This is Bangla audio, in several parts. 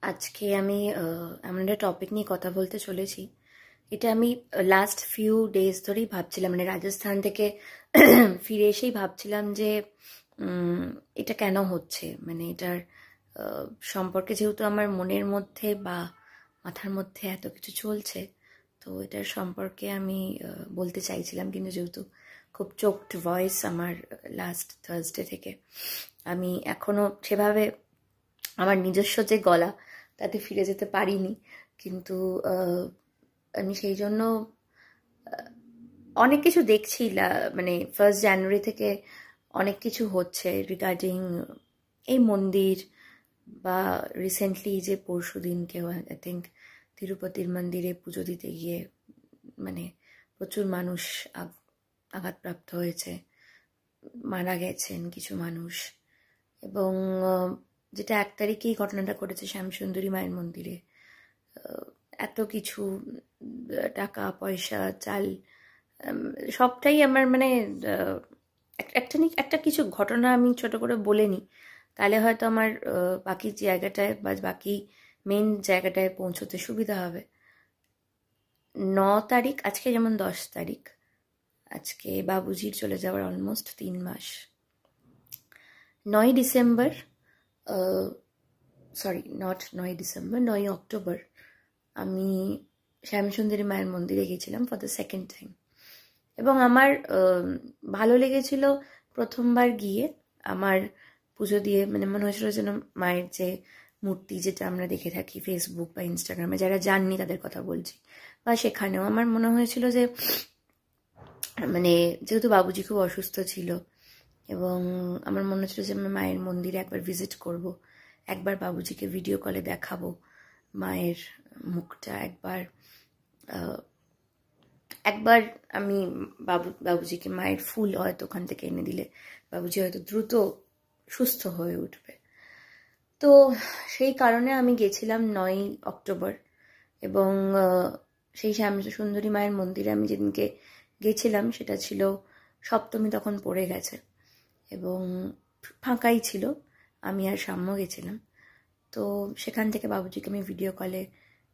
আজকে আমি এমন একটা টপিক নিয়ে কথা বলতে চলেছি। এটা আমি লাস্ট ফিউ ডেজ ধরেই ভাবছিলাম, মানে রাজস্থান থেকে ফিরে এসেই ভাবছিলাম যে এটা কেন হচ্ছে, মানে এটার সম্পর্কে যেহেতু আমার মনের মধ্যে বা মাথার মধ্যে এত কিছু চলছে, তো এটার সম্পর্কে আমি বলতে চাইছিলাম। কিন্তু যেহেতু খুব চোকড ভয়েস আমার লাস্ট থার্সডে থেকে, আমি এখনো সেভাবে আমার নিজস্ব যে গলা তাতে ফিরে যেতে পারিনি। কিন্তু আমি সেই জন্য অনেক কিছু দেখছি, মানে 1 জানুয়ারি থেকে অনেক কিছু হচ্ছে রিগার্ডিং এই মন্দির, বা রিসেন্টলি যে পরশু দিনকেও আই থিঙ্ক তিরুপতির মন্দিরে পুজো দিতে গিয়ে মানে প্রচুর মানুষ আঘাতপ্রাপ্ত হয়েছে, মারা গেছেন কিছু মানুষ। এবং যেটা 1 তারিখেই ঘটনাটা ঘটেছে শ্যামসুন্দরী মায়ের মন্দিরে, এত কিছু টাকা পয়সা চাল সবটাই আমার মানে একটা কিছু ঘটনা আমি ছোট করে বলে নিই, তাহলে হয়তো আমার বাকি জায়গাটায় বা বাকি মেন জায়গাটায় পৌঁছতে সুবিধা হবে। 9 তারিখ, আজকে যেমন 10 তারিখ, আজকে বাবুজির চলে যাওয়ার অলমোস্ট 3 মাস। 9 December, sorry not 9 December, 9 October আমি শ্যামসুন্দরী মায়ের মন্দিরে গেছিলাম ফর দ্য সেকেন্ড টাইম। এবং আমার ভালো লেগেছিল প্রথমবার গিয়ে। আমার পুজো দিয়ে মানে মনে হয়েছিল যেন মায়ের যে মূর্তি, যেটা আমরা দেখে থাকি ফেসবুক বা ইনস্টাগ্রামে, যারা জাননি তাদের কথা বলছি, বা সেখানেও আমার মনে হয়েছিল যে মানে যেহেতু বাবুজি খুব অসুস্থ ছিল, এবং আমার মনে হচ্ছিল যে আমি মায়ের মন্দিরে একবার ভিজিট করব, একবার বাবুজিকে ভিডিও কলে দেখাবো মায়ের মুখটা, একবার আমি বাবুজিকে মায়ের ফুল হয়তো ওখান থেকে এনে দিলে বাবুজি হয়তো দ্রুত সুস্থ হয়ে উঠবে। তো সেই কারণে আমি গেছিলাম 9 অক্টোবর। এবং সেই শ্যামসুন্দরী মায়ের মন্দিরে আমি যেদিনকে গেছিলাম সেটা ছিল সপ্তমী, তখন পড়ে গেছে এবং ফাঁকাই ছিল, আমি আর সাম্য গেছিলাম। তো সেখান থেকে বাবুজিকে আমি ভিডিও কলে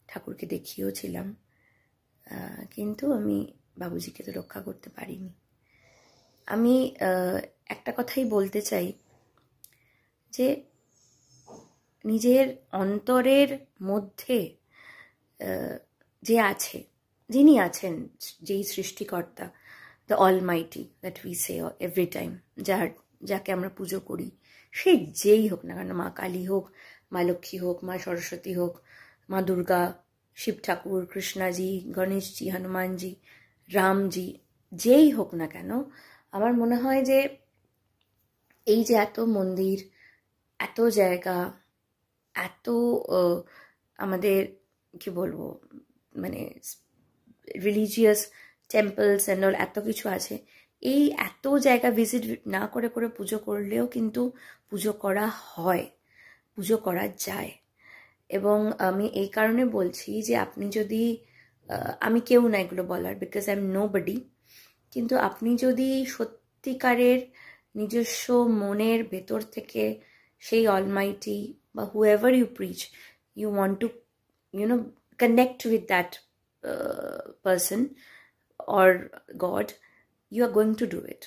ঠাকুরকে দেখিয়েও ছিলাম, কিন্তু আমি বাবুজিকে তো রক্ষা করতে পারিনি। আমি একটা কথাই বলতে চাই যে নিজের অন্তরের মধ্যে যে আছে, যিনি আছেন, যেই সৃষ্টিকর্তা, the Almighty that we say every time, যাকে আমরা পুজো করি, সে যেই হোক না কেন, মা কালী হোক, মা লক্ষ্মী হোক, মা সরস্বতী হোক, মা দুর্গা, শিব ঠাকুর, কৃষ্ণাজি, গণেশজি, হনুমানজি, রামজি, যেই হোক না কেন, আমার মনে হয় যে এই যে এত মন্দির, এত জায়গা, এত আমাদের কি বলবো মানে রিলিজিয়াস টেম্পলস অ্যান্ড অল, এত কিছু আছে, এই এত জায়গা ভিজিট না করে করে পুজো করলেও কিন্তু পুজো করা হয়, পুজো করা যায়। এবং আমি এই কারণে বলছি যে আপনি যদি, আমি কেউ না এগুলো বলার, বিকজ আই এম নোবডি, কিন্তু আপনি যদি সত্যিকারের নিজস্ব মনের ভেতর থেকে সেই অলমাইটি বা whoever you preach, you want to connect with that person or God, you are going to do it.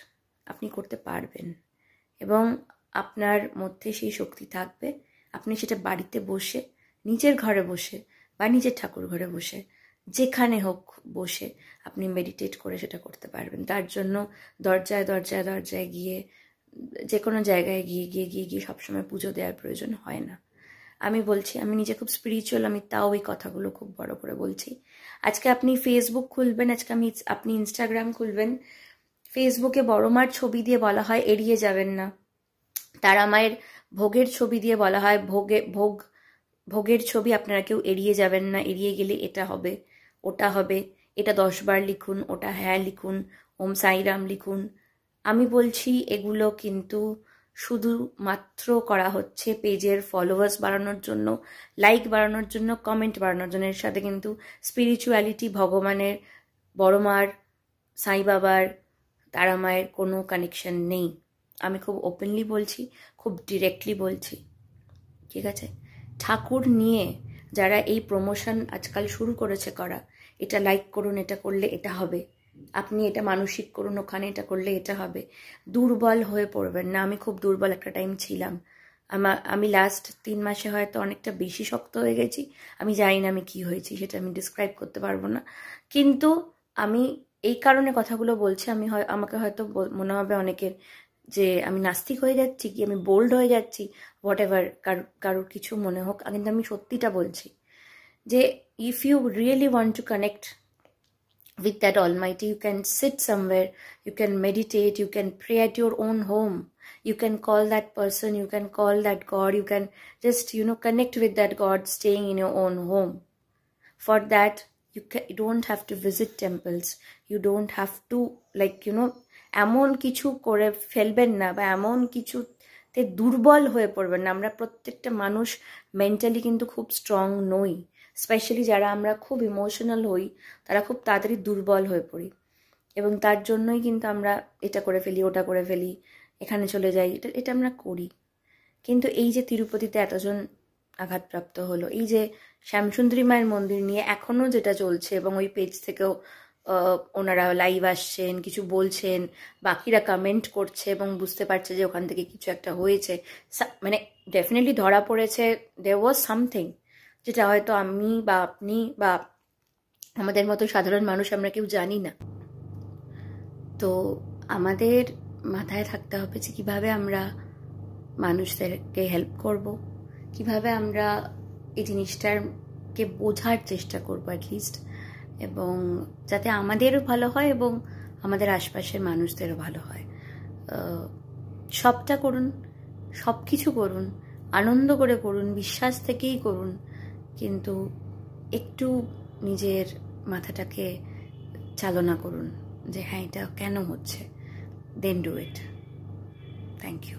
আপনি করতে পারবেন এবং আপনার মধ্যে সেই শক্তি থাকবে। আপনি সেটা বাড়িতে বসে, নিজের ঘরে বসে বা নিজের ঠাকুর ঘরে বসে, যেখানে হোক বসে আপনি মেডিটেট করে সেটা করতে পারবেন। তার জন্য দরজায় দরজায় দরজায় গিয়ে, যে কোনো জায়গায় গিয়ে গিয়ে গিয়ে গিয়ে সবসময় পুজো দেওয়ার প্রয়োজন হয় না। আমি বলছি, আমি নিজে খুব স্পিরিচুয়াল, আমি তাও এই কথাগুলো খুব বড় করে বলছি। আজকে আপনি ফেসবুক খুলবেন, আপনি ইনস্টাগ্রাম খুলবেন, ফেসবুকে বড় মার ছবি দিয়ে বলা হয় এড়িয়ে যাবেন না, তারা মায়ের ভোগের ছবি দিয়ে বলা হয় ভোগের ছবি আপনারা কেউ এড়িয়ে যাবেন না, এড়িয়ে গেলে এটা হবে, ওটা হবে, এটা 10 বার লিখুন, ওটা হ্যাঁ লিখুন, ওম সাইরাম লিখুন। আমি বলছি এগুলো কিন্তু শুধুমাত্র করা হচ্ছে পেজের ফলোয়ার্স বাড়ানোর জন্য, লাইক বাড়ানোর জন্য, কমেন্ট বাড়ানোর জন্য। এর সাথে কিন্তু স্পিরিচুয়ালিটি, ভগবানের, বড় মার, সাই বাবার, তারা মায়ের কোনো কানেকশন নেই। আমি খুব ওপেনলি বলছি, খুব ডিরেক্টলি বলছি, ঠিক আছে? ঠাকুর নিয়ে যারা এই প্রমোশন আজকাল শুরু করেছে করা, এটা লাইক করুন, এটা করলে এটা হবে, আপনি এটা মানসিক করুন, ওখানে এটা করলে এটা হবে, দুর্বল হয়ে পড়বেন না। আমি খুব দুর্বল একটা টাইম ছিলাম। আমি লাস্ট 3 মাসে হয়তো অনেকটা বেশি শক্ত হয়ে গেছি। আমি জানি না আমি কি হয়েছি, সেটা আমি ডিসক্রাইব করতে পারবো না। কিন্তু আমি এই কারণে কথাগুলো বলছি, আমাকে হয়তো মনে হবে অনেকের যে আমি নাস্তিক হয়ে যাচ্ছি, কি আমি বোল্ড হয়ে যাচ্ছি, হোয়াট এভার, কারোর কিছু মনে হোক, কিন্তু আমি সত্যিটা বলছি যে if you really want to connect with that Almighty, you can sit somewhere, you can meditate, you can pray at your own home, you can call that person, you can call that God, you can just, connect with that God staying in your own home. For that, you don't have to visit temples, you don't have to, এমন কিছু করে ফেলবেন না বা এমন কিছুতে দুর্বল হয়ে পড়বেন না। আমরা প্রত্যেকটা মানুষ মেন্টালি কিন্তু খুব স্ট্রং নই। স্পেশালি যারা আমরা খুব ইমোশনাল হই, তারা খুব তাড়াতাড়ি দুর্বল হয়ে পড়ি, এবং তার জন্যই কিন্তু আমরা এটা করে ফেলি, ওটা করে ফেলি, এখানে চলে যাই, এটা আমরা করি। কিন্তু এই যে তিরুপতিতে এতজন আঘাতপ্রাপ্ত হলো, এই যে শ্যামসুন্দরী মায়ের মন্দির নিয়ে এখনও যেটা চলছে, এবং ওই পেজ থেকেও ওনারা লাইভ আসছেন, কিছু বলছেন, বাকিরা কমেন্ট করছে এবং বুঝতে পারছে যে ওখান থেকে কিছু একটা হয়েছে, মানে ডেফিনেটলি ধরা পড়েছে, দেয়ার ওয়াজ সামথিং, যেটা হয়তো আমি বা আপনি বা আমাদের মতো সাধারণ মানুষ আমরা কেউ জানি না। তো আমাদের মাথায় থাকতে হবে যে কীভাবে আমরা মানুষদেরকে হেল্প করব, কিভাবে আমরা এই জিনিসটাকে বোঝার চেষ্টা করবো অ্যাটলিস্ট, এবং যাতে আমাদেরও ভালো হয় এবং আমাদের আশপাশের মানুষদেরও ভালো হয়। সবটা করুন, সব কিছু করুন, আনন্দ করে করুন, বিশ্বাস থেকেই করুন, কিন্তু একটু নিজের মাথাটাকে চালনা করুন যে হ্যাঁ এটা কেন হচ্ছে, then do it. Thank you.